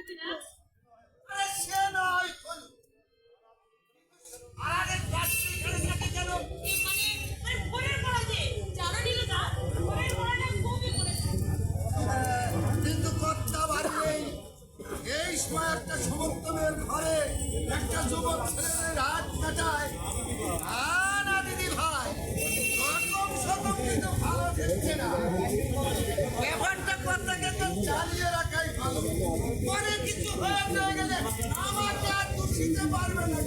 আরে সে নয় হলো। আরে যাত্রী এখানে থাকে কেন? কিন্তু কর্তা বাড়ি নেই। এই সময় একটা সমর্থনের ঘরে একটা যুবক ছেলেদের রাত কাটায়। না দিদি ভাই, রকম সকম কিন্তু ভালো দেখছে না। ব্যাপারটা কর্তাকে তো চালিয়ে রাখাই ভালো। পরে কিছু হয়ে গেলে আমাকে আর দূষিতে পারবে না।